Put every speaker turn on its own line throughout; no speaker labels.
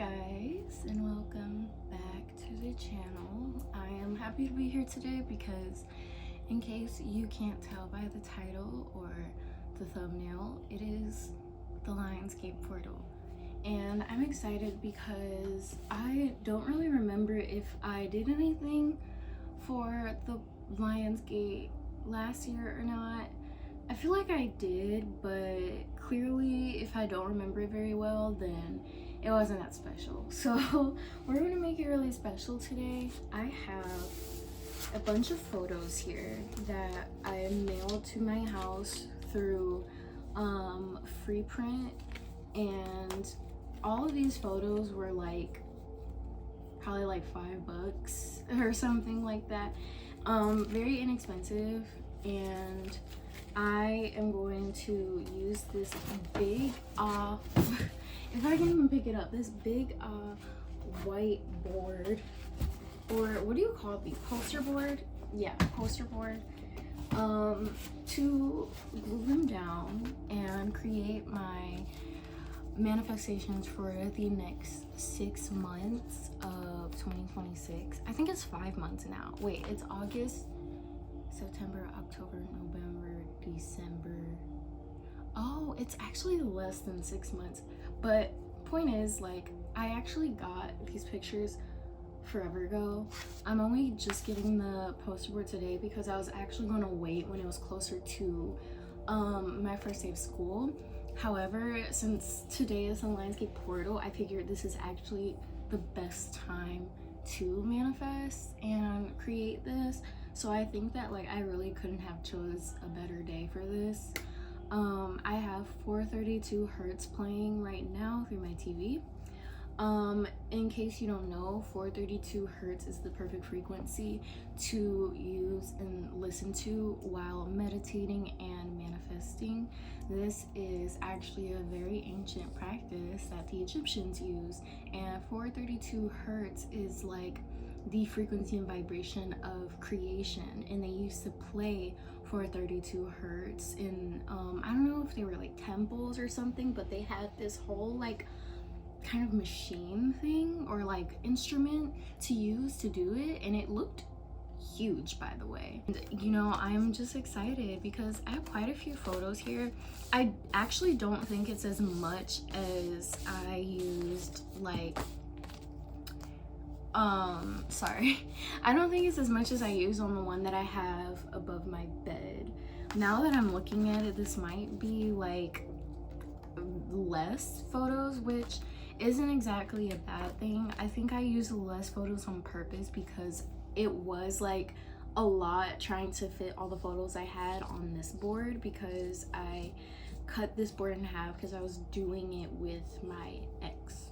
guys, and welcome back to the channel. I am happy to be here today because in case you can't tell by the title or the thumbnail, it is the Lionsgate portal. And I'm excited because I don't really remember if I did anything for the Lionsgate last year or not. I feel like I did, but clearly if I don't remember it very well, then it wasn't that special. So we're gonna make it really special today. I have a bunch of photos here that I mailed to my house through free print, and all of these photos were like probably like $5 or something like that. Very inexpensive, and I am going to use this big if I can even pick it up, this big white board, or what do you call it, the poster board? Yeah, poster board, to glue them down and create my manifestations for the next 6 months of 2026. I think it's 5 months now. Wait, it's August, September, October, November, December. Oh, it's actually less than 6 months. But point is, like, I actually got these pictures forever ago. I'm only just getting the poster board today because I was actually going to wait when it was closer to my first day of school. However, since today is the Lionsgate portal, I figured this is actually the best time to manifest and create this. So I think that, like, I really couldn't have chose a better day for this. I have 432 hertz playing right now through my TV. In case you don't know, 432 hertz is the perfect frequency to use and listen to while meditating and manifesting. This is actually a very ancient practice that the Egyptians used, and 432 hertz is like the frequency and vibration of creation, and they used to play 432 hertz in I don't know if they were like temples or something, but they had this whole like kind of machine thing or like instrument to use to do it, and it looked huge, by the way. And, you know, I'm just excited because I have quite a few photos here. I actually don't think it's as much as I used, like, sorry, I don't think it's as much as I used on the one that I have above my bed. Now that I'm looking at it, this might be like less photos, which isn't exactly a bad thing. I think I used less photos on purpose because it was like a lot trying to fit all the photos I had on this board, because I cut this board in half because I was doing it with my ex,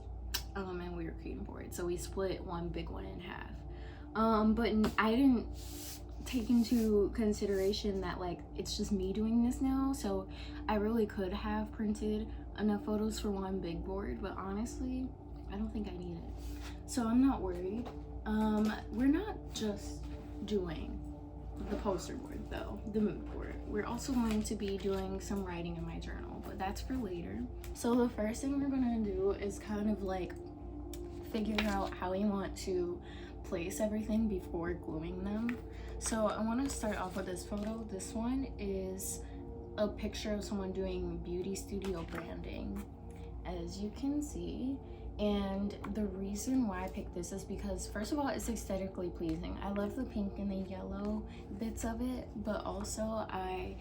and we were creating boards, so we split one big one in half. But I didn't take into consideration that, like, it's just me doing this now, so I really could have printed enough photos for one big board, but honestly I don't think I need it, so I'm not worried. We're not just doing the poster board though, the mood board. We're also going to be doing some writing in my journal, but that's for later. So the first thing we're gonna do is kind of like figure out how we want to place everything before gluing them. So I want to start off with this photo. This one is a picture of someone doing beauty studio branding, as you can see. And the reason why I picked this is because, first of all, it's aesthetically pleasing. I love the pink and the yellow bits of it, but also I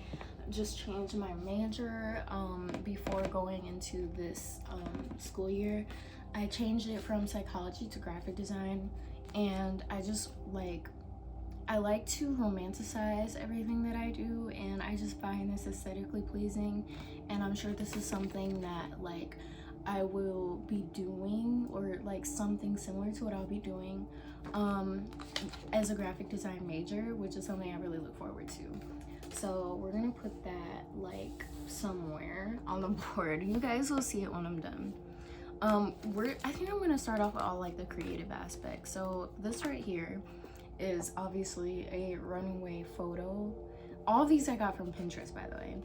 just changed my major before going into this school year. I changed it from psychology to graphic design, and I just I like to romanticize everything that I do, and I just find this aesthetically pleasing, and I'm sure this is something that like I will be doing, or like something similar to what I'll be doing as a graphic design major, which is something I really look forward to. So we're gonna put that like somewhere on the board. You guys will see it when I'm done. I think I'm gonna start off with all like the creative aspects. So this right here is obviously a runway photo. All these I got from Pinterest, by the way.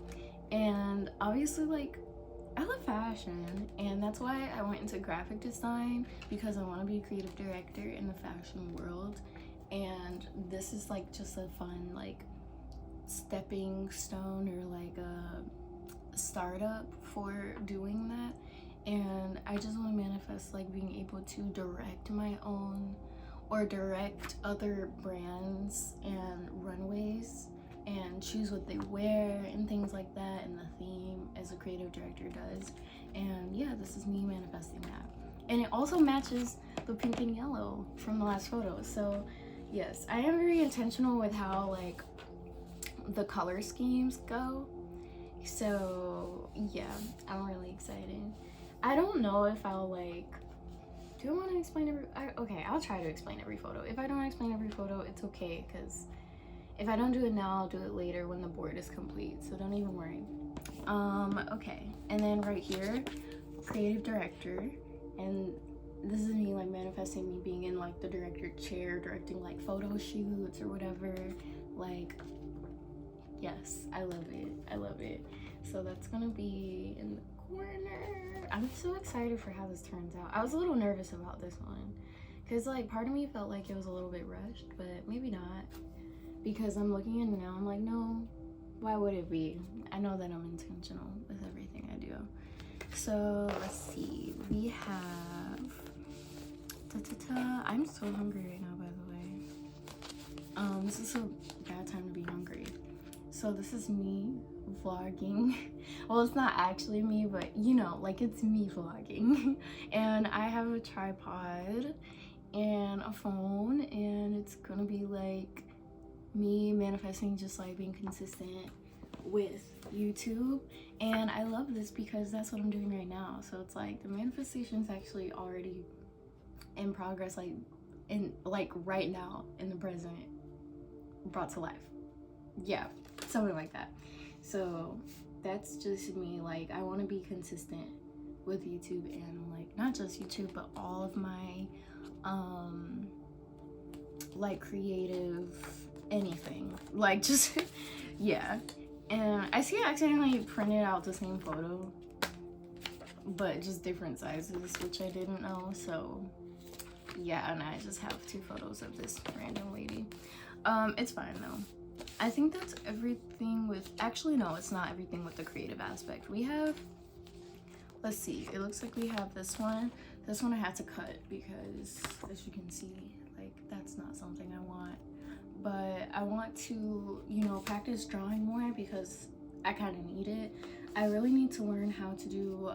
And obviously, like, I love fashion, and that's why I went into graphic design, because I want to be a creative director in the fashion world. And this is like just a fun like stepping stone, or like a startup for doing that. And I just want to manifest like being able to direct my own, or direct other brands and runways, and choose what they wear and things like that, and the theme as a creative director does. And yeah, this is me manifesting that. And it also matches the pink and yellow from the last photo. So yes, I am very intentional with how like the color schemes go. So yeah, I'm really excited. I don't know if I'll like, do I want to explain okay, I'll try to explain every photo. If I don't explain every photo, it's okay, because if I don't do it now, I'll do it later when the board is complete, so don't even worry. Okay, and then right here, creative director, and this is me like manifesting me being in like the director chair, directing like photo shoots or whatever. Like, yes, I love it. I love it. So that's gonna be in the corner. I'm so excited for how this turns out. I was a little nervous about this one, because like part of me felt like it was a little bit rushed, but maybe not, because I'm looking at it now, I'm like, no, why would it be? I know that I'm intentional with everything I do. So let's see, we have I'm so hungry right now, by the way. This is a bad time to be hungry. So this is me vlogging. Well, it's not actually me, but you know, like it's me vlogging. And I have a tripod and a phone, and it's gonna be like me manifesting, just like being consistent with YouTube. And I love this because that's what I'm doing right now. So it's like the manifestation's actually already in progress, like in like right now in the present, brought to life. Yeah, something like that. So that's just me. Like I want to be consistent with YouTube, and like not just YouTube, but all of my like creative anything, like just yeah. And I see I accidentally printed out the same photo, but just different sizes, which I didn't know. So yeah, and I just have 2 photos of this random lady. It's fine though. I think that's everything with, actually no, it's not everything with the creative aspect. We have, let's see, it looks like we have this one. This one I had to cut because, as you can see, like that's not something I want. But I want to, you know, practice drawing more because I kind of need it. I really need to learn how to do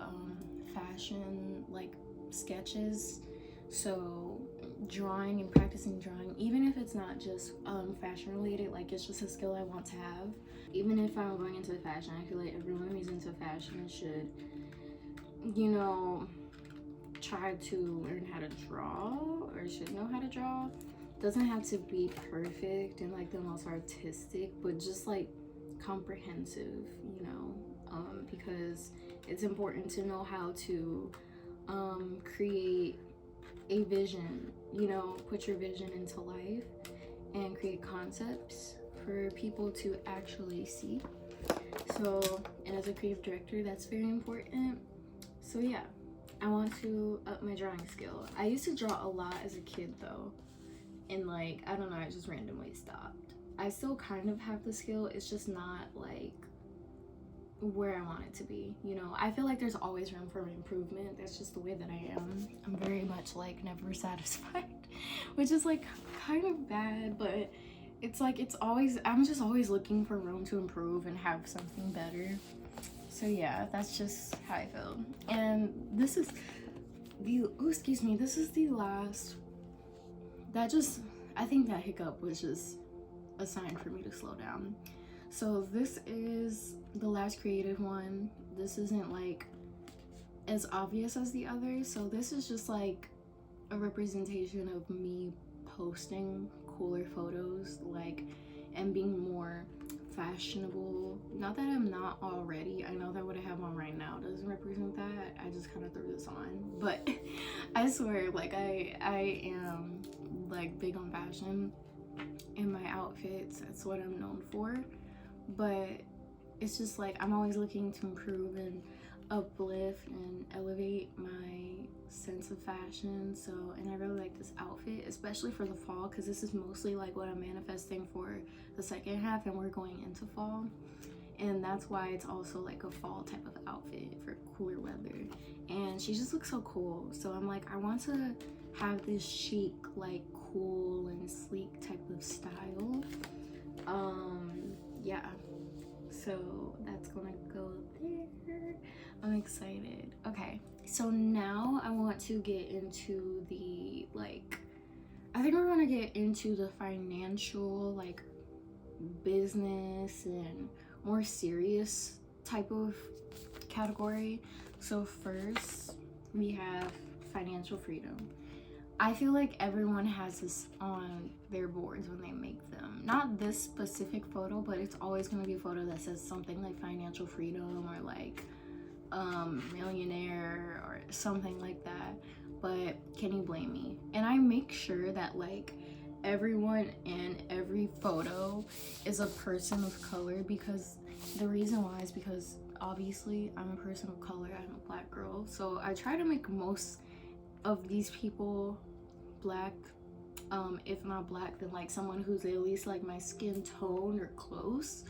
fashion like sketches. So drawing and practicing drawing, even if it's not just fashion related, like it's just a skill I want to have. Even if I'm going into fashion, I feel like everyone who's into fashion should, you know, try to learn how to draw, or should know how to draw. Doesn't have to be perfect and like the most artistic, but just like comprehensive, you know, because it's important to know how to create a vision, you know, put your vision into life and create concepts for people to actually see. So, and as a creative director, that's very important. So yeah, I want to up my drawing skill. I used to draw a lot as a kid though, and like, I don't know, I just randomly stopped. I still kind of have the skill, it's just not like where I want it to be, you know. I feel like there's always room for improvement. That's just the way that I am. I'm very much like never satisfied, which is like kind of bad, but it's like it's always, I'm just always looking for room to improve and have something better. So yeah, that's just how I feel. And this is the, oh excuse me, this is the last, that just, I think that hiccup was just a sign for me to slow down. So this is the last creative one. This isn't like as obvious as the others, so this is just like a representation of me posting cooler photos, like, and being more fashionable. Not that I'm not already, I know that what I have on right now doesn't represent that, I just kind of threw this on, but I swear, like I am like big on fashion in my outfits. That's what I'm known for. But it's just like I'm always looking to improve, and uplift and elevate my sense of fashion. So, and I really like this outfit, especially for the fall, because this is mostly like what I'm manifesting for the second half, and we're going into fall, and that's why it's also like a fall type of outfit for cooler weather. And she just looks so cool, so I'm like, I want to have this chic, like cool and sleek type of style. Yeah, so that's gonna go there. I'm excited. Okay, so now I want to get into the, like, I think we're gonna get into the financial, like, business and more serious type of category. So first we have financial freedom. I feel like everyone has this on their boards when they make them. Not this specific photo, but it's always going to be a photo that says something like financial freedom or like millionaire or something like that. But can you blame me? And I make sure that like everyone in every photo is a person of color, because the reason why is because obviously I'm a person of color, I'm a black girl, so I try to make most of these people black, if not black, then like someone who's at least like my skin tone or close,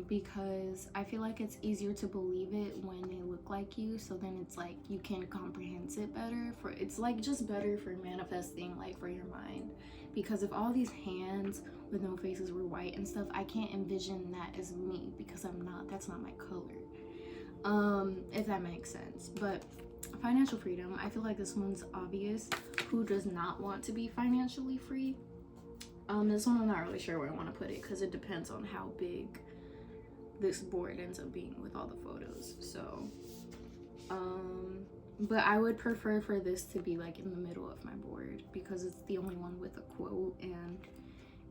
because I feel like it's easier to believe it when they look like you, so then it's like you can comprehend it better. For it's like just better for manifesting, like for your mind, because if all these hands with no faces were white and stuff, I can't envision that as me, because I'm not, that's not my color, if that makes sense. But financial freedom, I feel like this one's obvious. Who does not want to be financially free? This one I'm not really sure where I want to put it, because it depends on how big this board ends up being with all the photos. So but I would prefer for this to be like in the middle of my board, because it's the only one with a quote and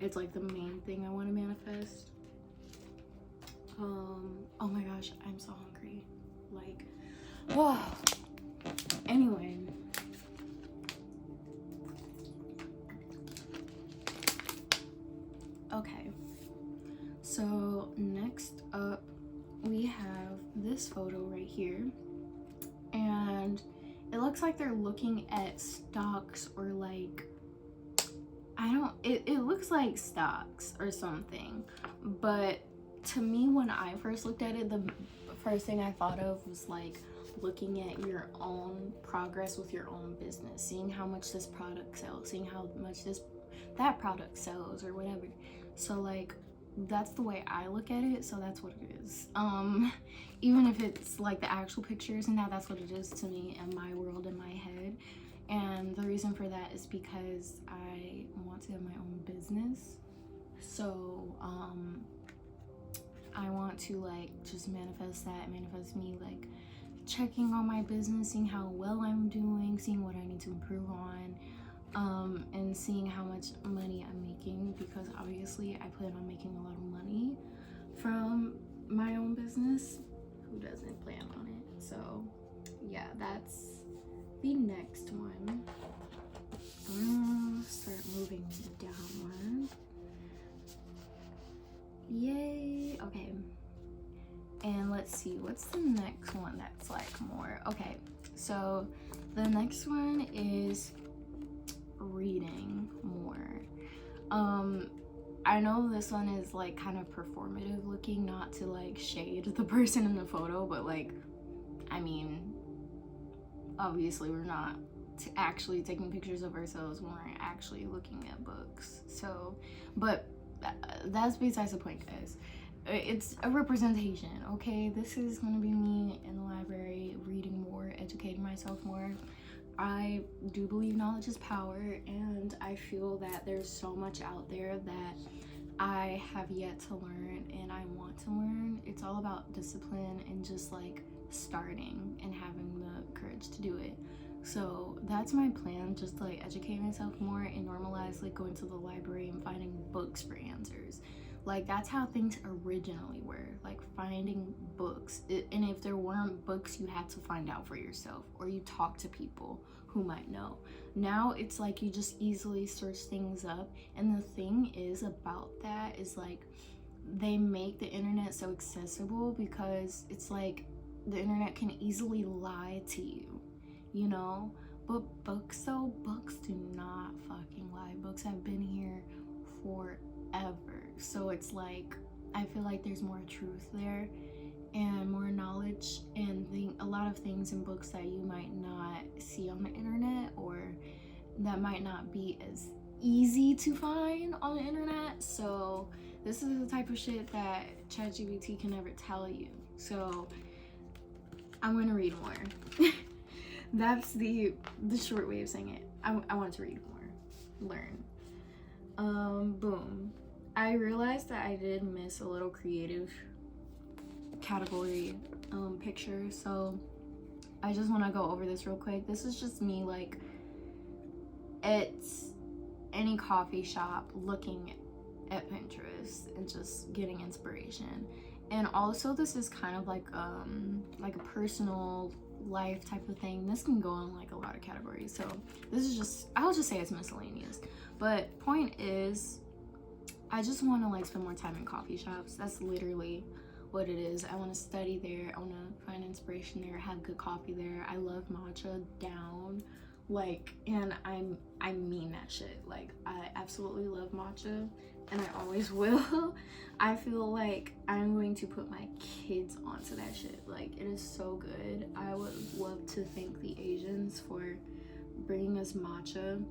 it's like the main thing I want to manifest. Oh my gosh, I'm so hungry, like, whoa. Anyway, okay, so next up we have this photo right here, and it looks like they're looking at stocks, or like, I don't, it looks like stocks or something, but to me, when I first looked at it, the first thing I thought of was like looking at your own progress with your own business, seeing how much this product sells, seeing how much that product sells or whatever. So like, that's the way I look at it, so that's what it is. Even if it's like the actual pictures and that's what it is to me in my world, in my head. And the reason for that is because I want to have my own business. So I want to like just manifest me like checking on my business, seeing how well I'm doing, seeing what I need to improve on, and seeing how much money I'm making, because obviously I plan on making a lot of money from my own business. Who doesn't plan on it? So yeah, that's the next one. I'm gonna start moving downward. Yay. Okay, and let's see, what's the next one that's like more, okay, so the next one is reading more. I know this one is like kind of performative looking, not to like shade the person in the photo, but like, I mean, obviously we're not actually taking pictures of ourselves when we're actually looking at books. So, but that's besides the point, guys. It's a representation, okay? This is gonna be me in the library reading more, educating myself more. I do believe knowledge is power, and I feel that there's so much out there that I have yet to learn and I want to learn. It's all about discipline and just like starting and having the courage to do it. So that's my plan, just to like educate myself more and normalize like going to the library and finding books for answers. Like, that's how things originally were, like finding books. And if there weren't books, you had to find out for yourself, or you talk to people who might know. Now it's like you just easily search things up. And the thing is about that is like, they make the internet so accessible, because it's like the internet can easily lie to you, you know? But books, though, books do not fucking lie. Books have been here forever. So it's like, I feel like there's more truth there and more knowledge and a lot of things in books that you might not see on the internet, or that might not be as easy to find on the internet. So this is the type of shit that ChatGPT can never tell you. So I'm gonna read more. That's the short way of saying it. I want to read more, learn. Boom. I realized that I did miss a little creative category picture, so I just want to go over this real quick. This is just me, like, it's any coffee shop looking at Pinterest and just getting inspiration. And also this is kind of like a personal life type of thing. This can go in like a lot of categories, so this is just, I'll just say it's miscellaneous. But point is, I just want to like spend more time in coffee shops. That's literally what it is. I want to study there. I want to find inspiration there, have good coffee there. I love matcha down, like, and I mean that shit. Like, I absolutely love matcha, and I always will. I feel like I'm going to put my kids onto that shit. Like, it is so good. I would love to thank the Asians for bringing us matcha.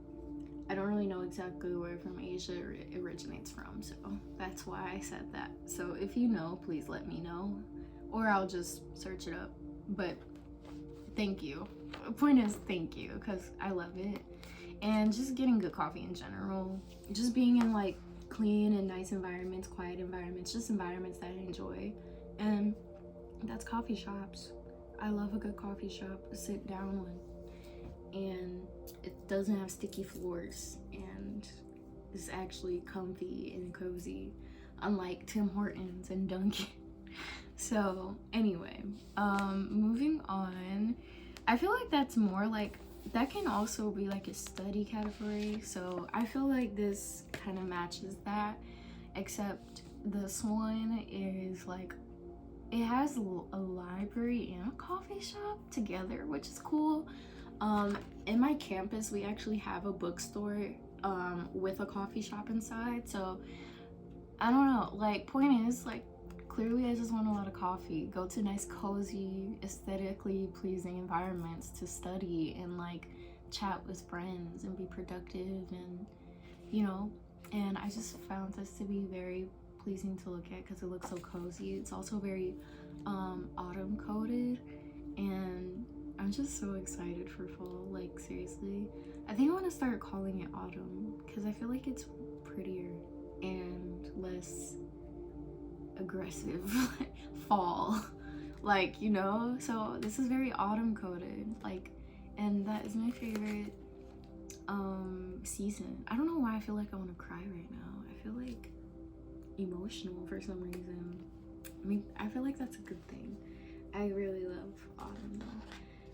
I don't really know exactly where from Asia it originates from, so that's why I said that. So if you know, please let me know, or I'll just search it up. But thank you. The point is, thank you, because I love it. And just getting good coffee in general, just being in like clean and nice environments, quiet environments, just environments that I enjoy. And that's coffee shops. I love a good coffee shop, a sit down one. And it doesn't have sticky floors, and it's actually comfy and cozy, unlike Tim Hortons and Dunkin'. So anyway, moving on. I feel like that's more like, that can also be like a study category, so I feel like this kind of matches that, except this one is like, it has a library and a coffee shop together, which is cool. In my campus we actually have a bookstore with a coffee shop inside, so I don't know, like, point is, like, clearly I just want a lot of coffee, go to nice cozy aesthetically pleasing environments to study and like chat with friends and be productive, and you know, and I just found this to be very pleasing to look at because it looks so cozy. It's also very autumn coded, and I'm just so excited for fall. Like, seriously, I think I want to start calling it autumn because I feel like it's prettier and less aggressive. Fall, like, you know. So this is very autumn coded, like, and that is my favorite season. I don't know why I feel like I want to cry right now. I feel like emotional for some reason. I mean, I feel like that's a good thing. I really love autumn though.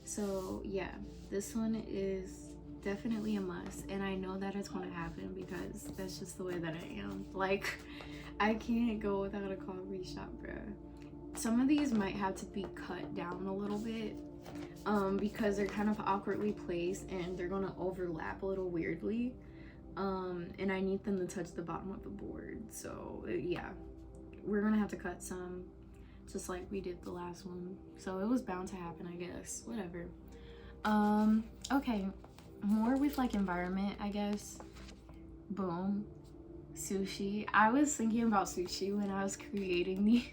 So yeah, this one is definitely a must, and I know that it's going to happen because that's just the way that I am. Like, I can't go without a coffee shop, bruh. Some of these might have to be cut down a little bit because they're kind of awkwardly placed and they're gonna overlap a little weirdly, and I need them to touch the bottom of the board. So yeah, we're gonna have to cut some, just like we did the last one. So it was bound to happen, I guess. Whatever. Okay, more with like environment, I guess. Boom. Sushi. I was thinking about sushi when I was creating these.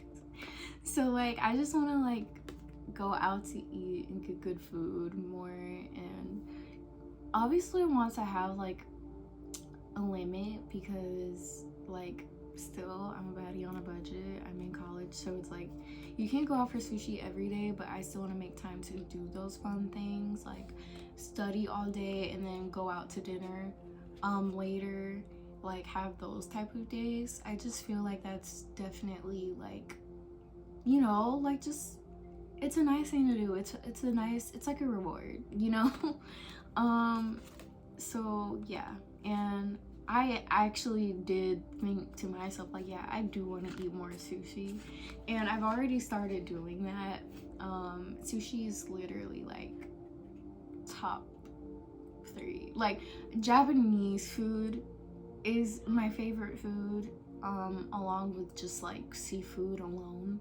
So like, I just want to like go out to eat and get good food more, and obviously I want to have like a limit because, like, still I'm a baddie on a budget. I'm in college, so it's like you can't go out for sushi every day, but I still want to make time to do those fun things, like study all day and then go out to dinner later, like have those type of days. I just feel like that's definitely, like, you know, like, just, it's a nice thing to do. It's a nice, it's like a reward, you know. So yeah, and I actually did think to myself, like, yeah, I do want to eat more sushi. And I've already started doing that. Sushi is literally like top 3. Like, Japanese food is my favorite food, along with just like seafood alone.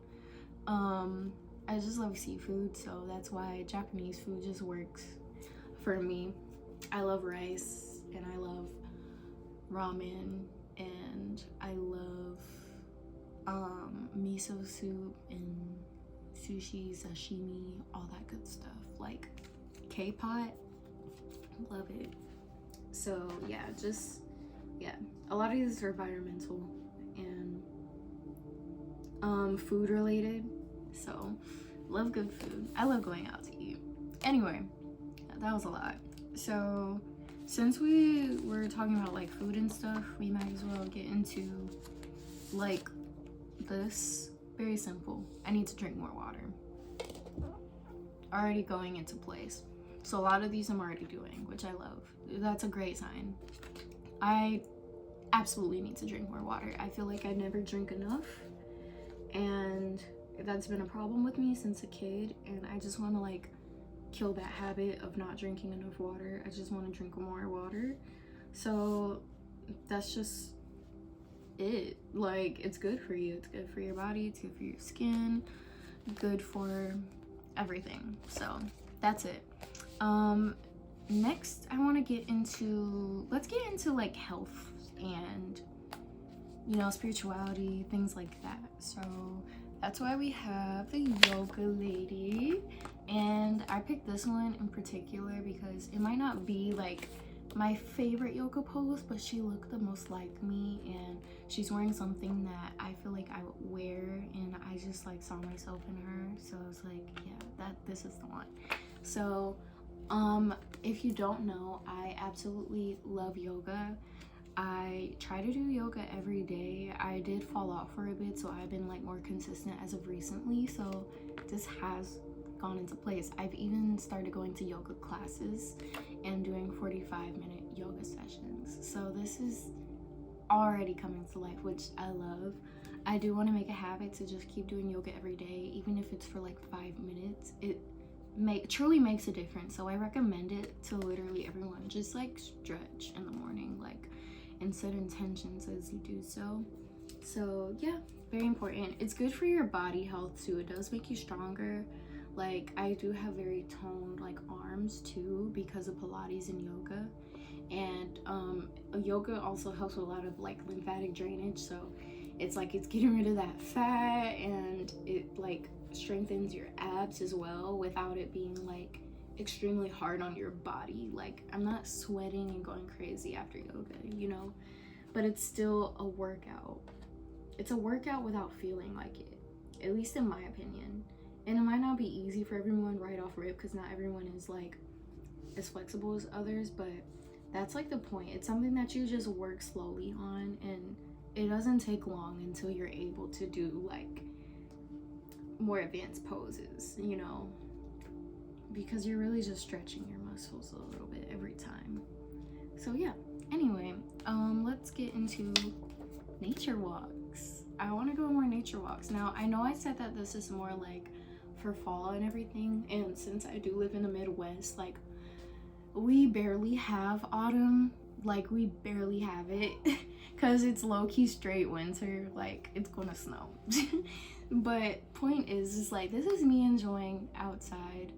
I just love seafood, so that's why Japanese food just works for me. I love rice and I love ramen and I love miso soup and sushi, sashimi, all that good stuff. Like K-pot, love it. So yeah, just yeah, a lot of these are environmental and food related. So love good food. I love going out to eat. Anyway, that was a lot. So since we were talking about like food and stuff, we might as well get into like this. Very simple. I need to drink more water. Already going into place. So a lot of these I'm already doing, which I love. That's a great sign. I absolutely need to drink more water. I feel like I never drink enough, and that's been a problem with me since a kid, and I just want to like kill that habit of not drinking enough water. I just want to drink more water. So that's just it. Like, it's good for you. It's good for your body. It's good for your skin. Good for everything. So that's it. Next I want to get into, let's get into like health and, you know, spirituality, things like that. So that's why we have the yoga lady, and I picked this one in particular because it might not be like my favorite yoga pose, but she looked the most like me, and she's wearing something that I feel like I would wear, and I just like saw myself in her. So I was like, yeah, this is the one. So if you don't know, I absolutely love yoga. I try to do yoga every day. I did fall off for a bit, so I've been like more consistent as of recently. So this has gone into place. I've even started going to yoga classes and doing 45-minute yoga sessions. So this is already coming to life, which I love. I do want to make a habit to just keep doing yoga every day, even if it's for like 5 minutes. It truly makes a difference. So I recommend it to literally everyone. Just like stretch in the morning, like, and set intentions as you do so. So yeah, very important. It's good for your body health too. It does make you stronger. Like, I do have very toned like arms too because of Pilates and yoga. And yoga also helps with a lot of like lymphatic drainage. So it's like it's getting rid of that fat, and it like strengthens your abs as well without it being like extremely hard on your body. Like, I'm not sweating and going crazy after yoga, you know, but it's still a workout. It's a workout without feeling like it, at least in my opinion. And it might not be easy for everyone right off rip because not everyone is like as flexible as others, but that's like the point. It's something that you just work slowly on, and it doesn't take long until you're able to do like more advanced poses, you know, because you're really just stretching your muscles a little bit every time. So yeah, anyway, let's get into nature walks. I want to go on more nature walks. Now, I know I said that this is more like for fall and everything, and since I do live in the Midwest, like, we barely have autumn. Like, we barely have it because it's low-key straight winter. Like, it's gonna snow. But point is like, this is me enjoying outside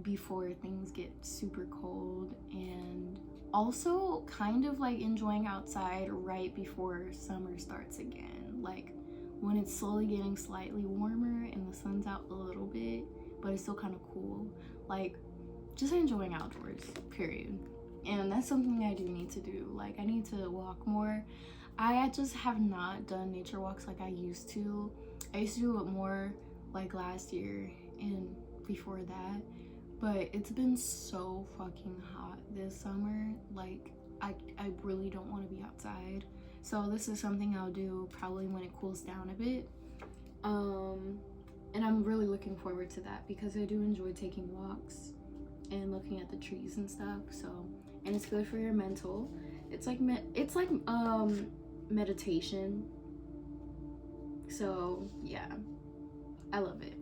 before things get super cold, and also kind of like enjoying outside right before summer starts again, like when it's slowly getting slightly warmer and the sun's out a little bit, but it's still kind of cool. Like, just enjoying outdoors, period. And that's something I do need to do. Like, I need to walk more. I just have not done nature walks like I used to. I used to do it more like last year and before that, but it's been so fucking hot this summer. Like, I really don't want to be outside. So this is something I'll do probably when it cools down a bit. And I'm really looking forward to that because I do enjoy taking walks and looking at the trees and stuff. So, and it's good for your mental. It's like meditation. So yeah, I love it.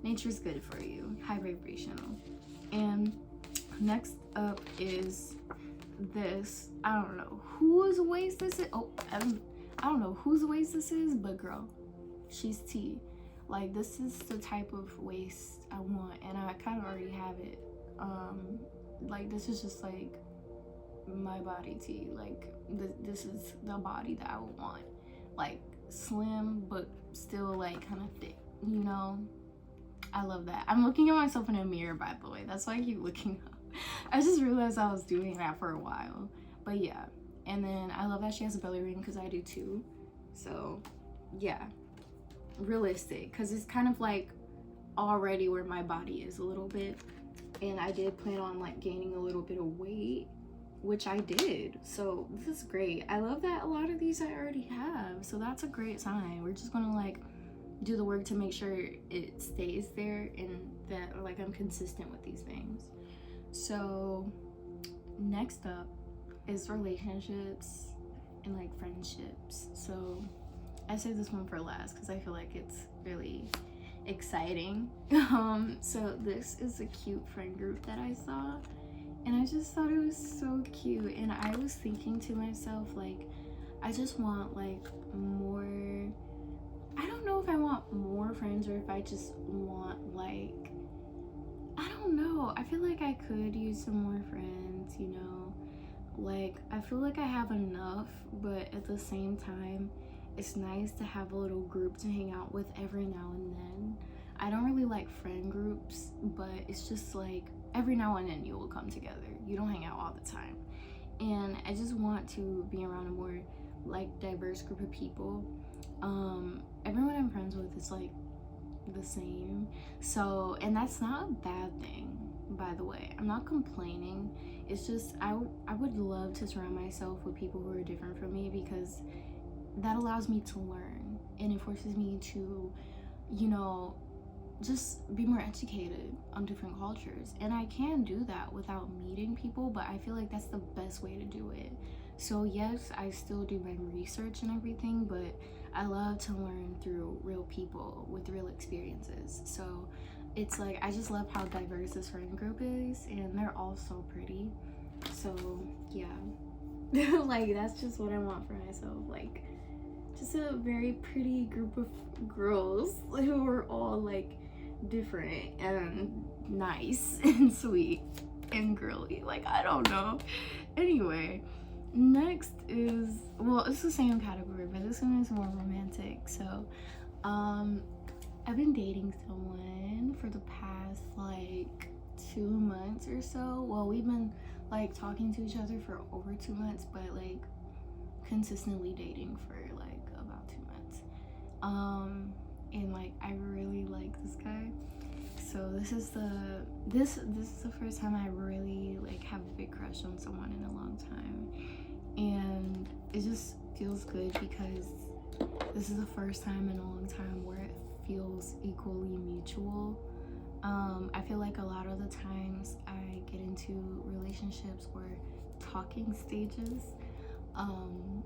Nature's good for you, high vibrational. And next up is this. I don't know whose waist this is. Oh, I don't know whose waist this is, but girl, she's T. Like, this is the type of waist I want, and I kind of already have it. Like, this is just like my body T. Like, this is the body that I would want. Like, slim but still like kind of thick, you know. I love that. I'm looking at myself in a mirror, by the way. That's why I keep looking up. I just realized I was doing that for a while. But yeah. And then I love that she has a belly ring, because I do too. So yeah, realistic, because it's kind of like already where my body is a little bit. And I did plan on like gaining a little bit of weight, which I did. So this is great. I love that a lot of these I already have. So that's a great sign. We're just gonna like do the work to make sure it stays there, and that like I'm consistent with these things. So next up is relationships and like friendships. So I saved this one for last because I feel like it's really exciting. So this is a cute friend group that I saw, and I just thought it was so cute. And I was thinking to myself, like, I just want like more. I don't know if I want more friends or if I just want like, I don't know. I feel like I could use some more friends, you know. Like, I feel like I have enough, but at the same time, it's nice to have a little group to hang out with every now and then. I don't really like friend groups, but it's just like every now and then you will come together. You don't hang out all the time. And I just want to be around a more like diverse group of people. Everyone I'm friends with is like the same. So, and that's not a bad thing, by the way. I'm not complaining. It's just I would love to surround myself with people who are different from me, because that allows me to learn, and it forces me to, you know, just be more educated on different cultures. And I can do that without meeting people, but I feel like that's the best way to do it. So yes, I still do my research and everything, but I love to learn through real people with real experiences. So it's like, I just love how diverse this friend group is, and they're all so pretty. So yeah, like that's just what I want for myself. Like, just a very pretty group of girls who are all like different and nice and sweet and girly. Like, I don't know. Anyway, next is, well, it's the same category, but this one is more romantic. So I've been dating someone for the past like 2 months or so. Well, we've been like talking to each other for over 2 months, but like consistently dating for like about 2 months. And like I really like this guy. So this is the first time I really like have a big crush on someone in a long time, and it just feels good because this is the first time in a long time where it feels equally mutual. I feel like a lot of the times I get into relationships or talking stages, and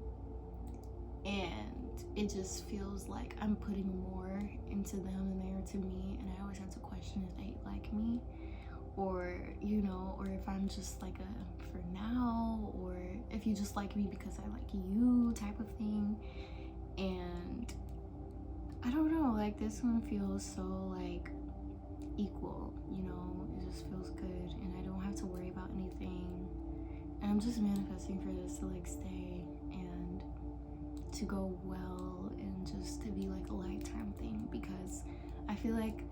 it just feels like I'm putting more into them than they are to me, and I always have to question if they like me, or you know, or if I'm just like a for now, or if you just like me because I like you type of thing. And I don't know, like this one feels so like equal, you know. It just feels good, and I don't have to worry about anything, and I'm just manifesting for this to like stay and to go well, and just to be like a lifetime thing, because I feel like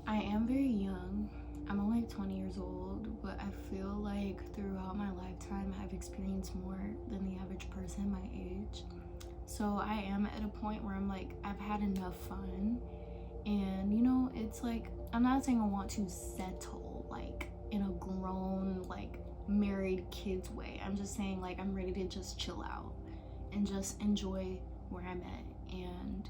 I am very young. I'm only 20 years old, but I feel like throughout my lifetime I've experienced more than the average person my age. So I am at a point where I'm like, I've had enough fun, and you know, it's like, I'm not saying I want to settle like in a grown like married kids way. I'm just saying like I'm ready to just chill out and just enjoy where I'm at, and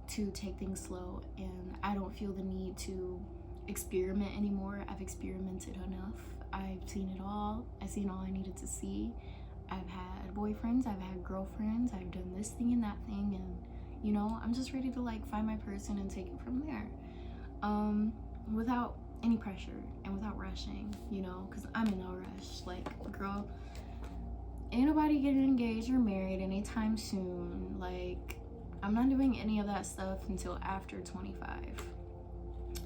to take things slow, and I don't feel the need to experiment anymore. I've experimented enough. I've seen it all. I've seen all I needed to see. I've had boyfriends, I've had girlfriends, I've done this thing and that thing, and you know, I'm just ready to like find my person and take it from there, without any pressure and without rushing, you know, because I'm in no rush. Like, girl, ain't nobody getting engaged or married anytime soon. Like, I'm not doing any of that stuff until after 25.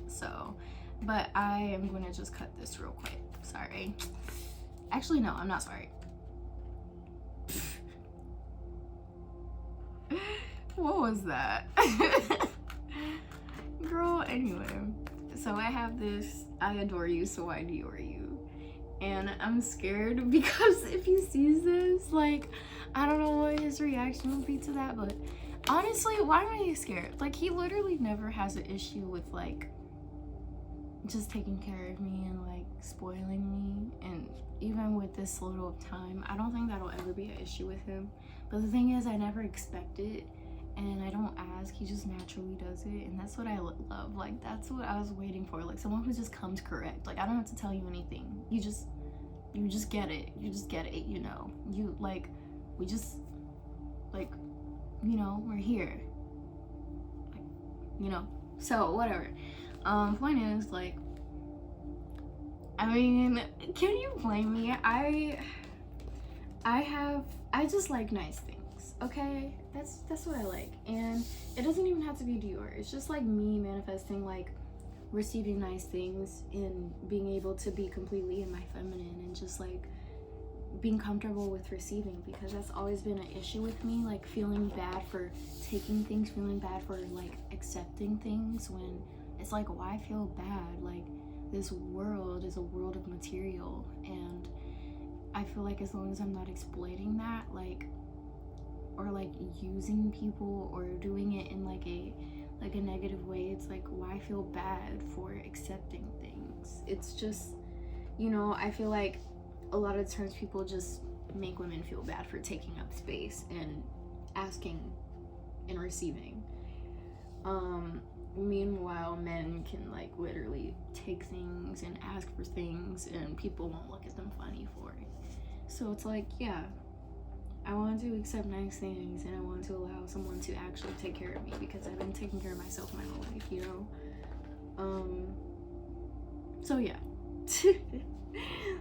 So, but I am going to just cut this real quick. Sorry. Actually, no, I'm not sorry. What was that? Girl, anyway. So I have this, I adore you, so I adore you. And I'm scared because if he sees this, like, I don't know what his reaction will be to that, but honestly, why am I scared? Like, he literally never has an issue with, like, just taking care of me and, like, spoiling me. And even with this little time, I don't think that'll ever be an issue with him. But the thing is, I never expect it. And I don't ask, he just naturally does it, and that's what I love. Like, that's what I was waiting for, like someone who just comes correct. Like, I don't have to tell you anything, you just get it, you know, you like, we just, like, you know, we're here, like, you know. So whatever, point is, like, I mean, can you blame me? I just like nice things. Okay, that's what I like, and it doesn't even have to be Dior. It's just like me manifesting, like, receiving nice things and being able to be completely in my feminine and just like being comfortable with receiving, because that's always been an issue with me, like feeling bad for taking things, feeling bad for like accepting things, when it's like, why feel bad? Like, this world is a world of material, and I feel like as long as I'm not exploiting that, like, or like using people or doing it in like a negative way, it's like, why feel bad for accepting things? It's just, you know, I feel like a lot of times people just make women feel bad for taking up space and asking and receiving. Meanwhile, men can like literally take things and ask for things and people won't look at them funny for it. So it's like, yeah, I want to accept nice things, and I want to allow someone to actually take care of me, because I've been taking care of myself my whole life, you know? So yeah.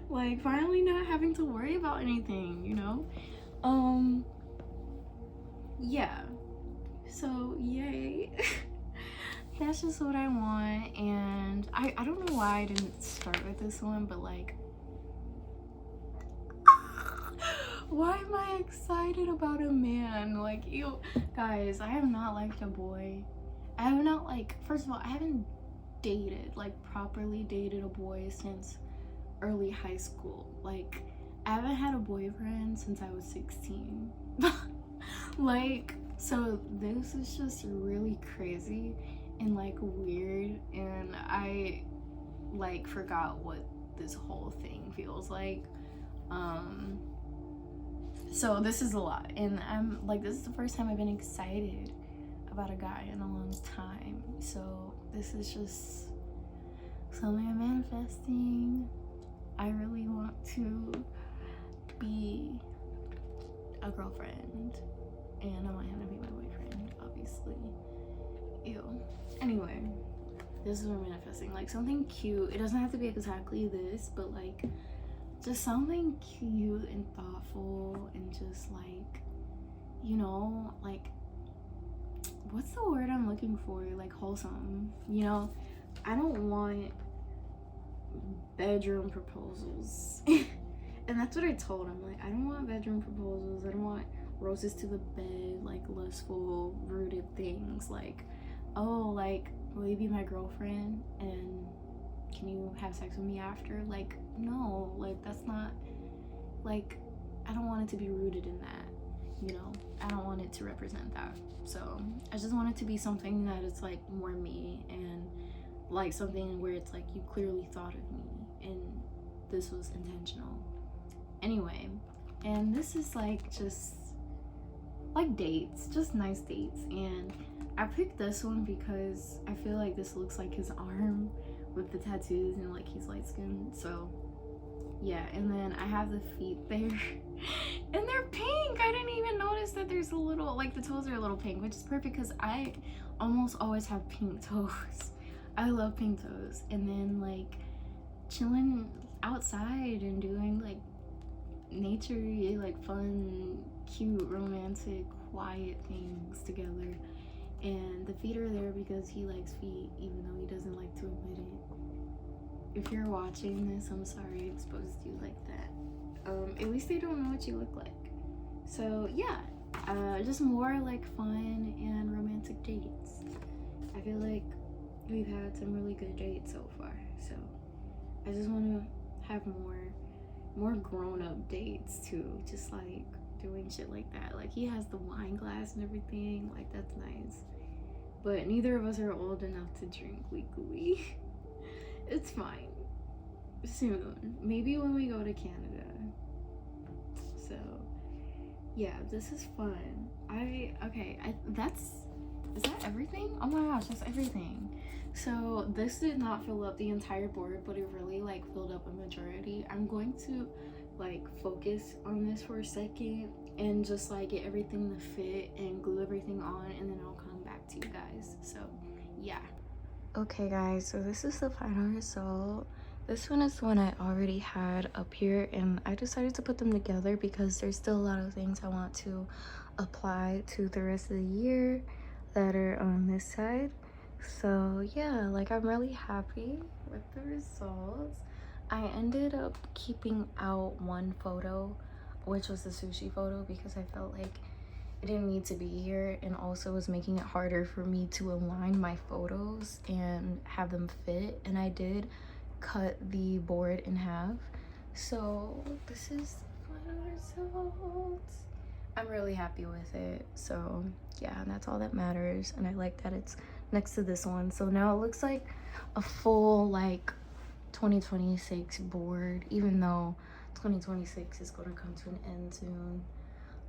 Like, finally not having to worry about anything, you know? Yeah. So, yay. That's just what I want, and I don't know why I didn't start with this one, but like, why am I excited about a man? Like, ew. Guys, I have not liked a boy. I have not, like, first of all, I haven't dated, like, properly dated a boy since early high school. Like, I haven't had a boyfriend since I was 16. Like, so this is just really crazy and, like, weird, and I, like, forgot what this whole thing feels like. So this is a lot, and I'm like, this is the first time I've been excited about a guy in a long time. So this is just something I'm manifesting. I really want to be a girlfriend, and I want him to be my boyfriend, obviously. Ew. Anyway, this is what I'm manifesting, like something cute. It doesn't have to be exactly this, but like just something cute and thoughtful, and just like, you know, like, what's the word I'm looking for? Like, wholesome, you know? I don't want bedroom proposals. And that's what I told him. Like, I don't want bedroom proposals. I don't want roses to the bed, like lustful, rooted things. Like, oh, like, will you be my girlfriend? And can you have sex with me after? Like, no, like, that's not, like, I don't want it to be rooted in that, you know? I don't want it to represent that. So I just want it to be something that is like more me, and like something where it's like you clearly thought of me and this was intentional. Anyway, and this is like just like dates, just nice dates. And I picked this one because I feel like this looks like his arm with the tattoos, and like he's light skinned, so yeah. And then I have the feet there. I didn't even notice that there's a little, like the toes are a little pink, which is perfect because I almost always have pink toes. I love pink toes. And then like chilling outside and doing like nature, like fun, cute, romantic, quiet things together. And the feet are there because he likes feet, even though he doesn't like to admit it. If you're watching this, I'm sorry I exposed you like that. At least they don't know what you look like. So yeah, just more like fun and romantic dates. I feel like we've had some really good dates so far. So I just want to have more grown-up dates too, just like doing shit like that. Like he has the wine glass and everything, like that's nice. But neither of us are old enough to drink legally. It's fine. Soon. Maybe when we go to Canada. So yeah, this is fun. Is that everything? Oh my gosh, that's everything. So this did not fill up the entire board, but it really like filled up a majority. I'm going to like focus on this for a second and just like get everything to fit and glue everything on, and then I'll come back to you guys. So yeah. Okay guys, so this is the final result. This one is the one I already had up here, and I decided to put them together because there's still a lot of things I want to apply to the rest of the year that are on this side. So yeah, like I'm really happy with the results. I ended up keeping out one photo, which was the sushi photo, because I felt like it didn't need to be here, and also was making it harder for me to align my photos and have them fit. And I did cut the board in half. So this is the final results. I'm really happy with it. So yeah, that's all that matters. And I like that it's next to this one. So now it looks like a full like 2026 board, even though 2026 is going to come to an end soon.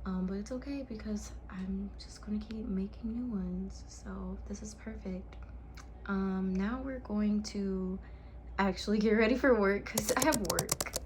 But it's okay because I'm just gonna keep making new ones. So this is perfect. Now we're going to actually get ready for work because I have work.